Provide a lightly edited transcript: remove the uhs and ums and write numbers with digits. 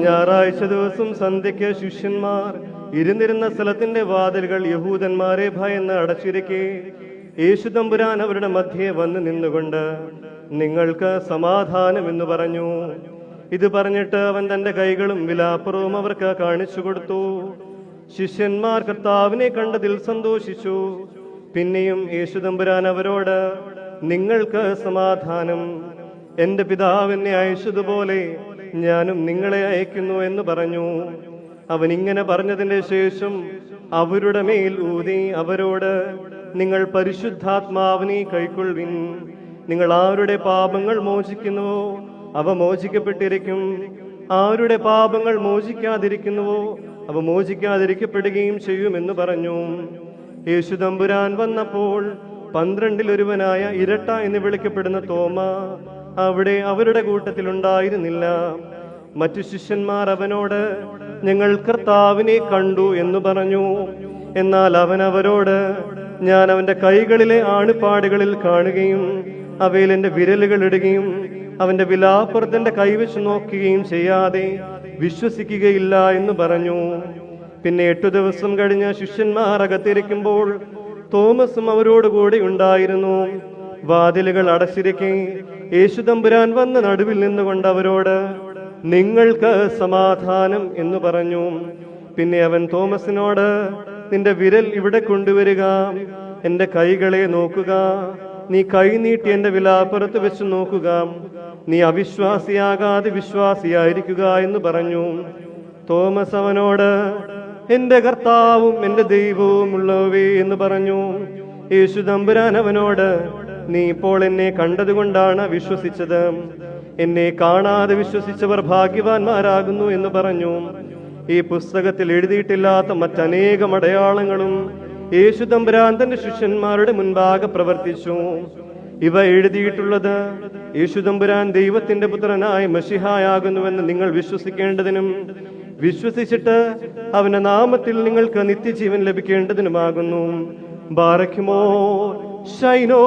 ഞായറാഴ്ച ദിവസം സന്ധ്യയ്ക്ക് ശിഷ്യന്മാർ ഇരുന്നിരുന്ന സ്ഥലത്തിന്റെ വാതിലുകൾ യഹൂദന്മാരെ ഭയന്ന് അടച്ചിരിക്കെ യേശു തമ്പുരാൻ അവരുടെ മധ്യേ വന്ന് നിന്നുകൊണ്ട് നിങ്ങൾക്ക് സമാധാനം എന്ന് പറഞ്ഞു. ഇത് പറഞ്ഞിട്ട് അവൻ തന്റെ കൈകളും വിലാപ്പുറവും അവർക്ക് കാണിച്ചു കൊടുത്തു. ശിഷ്യന്മാർ കർത്താവിനെ കണ്ടതിൽ സന്തോഷിച്ചു. പിന്നെയും യേശു തമ്പുരാൻ അവരോട് നിങ്ങൾക്ക് സമാധാനം, എന്റെ പിതാവ് എന്നെ അയച്ചതുപോലെ ഞാനും നിങ്ങളെ അയക്കുന്നു എന്ന് പറഞ്ഞു. അവൻ ഇങ്ങനെ പറഞ്ഞതിന്റെ ശേഷം അവരുടെ മേൽ ഊതി അവരോട്, നിങ്ങൾ പരിശുദ്ധാത്മാവിനെ കൈക്കൊള്ളുവിൻ. നിങ്ങൾ ആരുടെ പാപങ്ങൾ മോചിക്കുന്നുവോ അവ മോചിക്കപ്പെട്ടിരിക്കും, ആരുടെ പാപങ്ങൾ മോചിക്കാതിരിക്കുന്നുവോ അവ മോചിക്കാതിരിക്കപ്പെടുകയും ചെയ്യുമെന്ന് പറഞ്ഞു. യേശു തമ്പുരാൻ വന്നപ്പോൾ 12 ഒരുവനായ ഇരട്ട എന്ന് വിളിക്കപ്പെടുന്ന തോമ അവിടെ അവരുടെ കൂട്ടത്തിൽ ഉണ്ടായിരുന്നില്ല. മറ്റു ശിഷ്യന്മാർ അവനോട്, ഞങ്ങൾ കർത്താവിനെ കണ്ടു എന്ന് പറഞ്ഞു. എന്നാൽ അവൻ അവരോട്, ഞാൻ അവന്റെ കൈകളിലെ ആണിപ്പാടുകളിൽ കാണുകയും അവയിൽ എന്റെ വിരലുകൾ ഇടുകയും അവന്റെ വിലാപ്പുറത്തിന്റെ കൈവച്ച് നോക്കുകയും ചെയ്യാതെ വിശ്വസിക്കുകയില്ല എന്ന് പറഞ്ഞു. പിന്നെ 8 ദിവസം കഴിഞ്ഞ് ശിഷ്യന്മാർ അകത്തിരിക്കുമ്പോൾ തോമസും അവരോടുകൂടി ഉണ്ടായിരുന്നു. വാതിലുകൾ അടച്ചിരിക്കെ യേശു തമ്പുരാൻ വന്ന് നടുവിൽ നിന്നുകൊണ്ട് അവരോട്, നിങ്ങൾക്ക് സമാധാനം എന്ന് പറഞ്ഞു. പിന്നെ അവൻ തോമസിനോട്, നിന്റെ വിരൽ ഇവിടെ കൊണ്ടുവരിക, എന്റെ കൈകളെ നോക്കുക, നീ കൈ നീട്ടി എന്റെ വിലാപ്പുറത്ത് വെച്ച് നോക്കുക, നീ അവിശ്വാസിയാകാതെ വിശ്വാസിയായിരിക്കുക എന്ന് പറഞ്ഞു. തോമസ് അവനോട്, എന്റെ കർത്താവും എന്റെ ദൈവവും ഉള്ളവേ എന്ന് പറഞ്ഞു. യേശു തമ്പുരാൻ അവനോട്, നീ ഇപ്പോൾ എന്നെ കണ്ടതുകൊണ്ടാണ് വിശ്വസിച്ചത്, എന്നെ കാണാതെ വിശ്വസിച്ചവർ ഭാഗ്യവാന്മാരാകുന്നു എന്ന് പറഞ്ഞു. ഈ പുസ്തകത്തിൽ എഴുതിയിട്ടില്ലാത്ത മറ്റനേകം അടയാളങ്ങളും യേശു തമ്പുരാൻ തന്റെ ശിഷ്യന്മാരുടെ മുൻപാകെ പ്രവർത്തിച്ചു. ഇവ എഴുതിയിട്ടുള്ളത് യേശു തമ്പുരാൻ ദൈവത്തിന്റെ പുത്രനായ മശിഹായാകുന്നുവെന്ന് നിങ്ങൾ വിശ്വസിക്കേണ്ടതിനും വിശ്വസിച്ചിട്ട് അവന്റെ നാമത്തിൽ നിങ്ങൾക്ക് നിത്യജീവൻ ലഭിക്കേണ്ടതിനുമാകുന്നു. ബാറക്കുമോ ശൈനോ.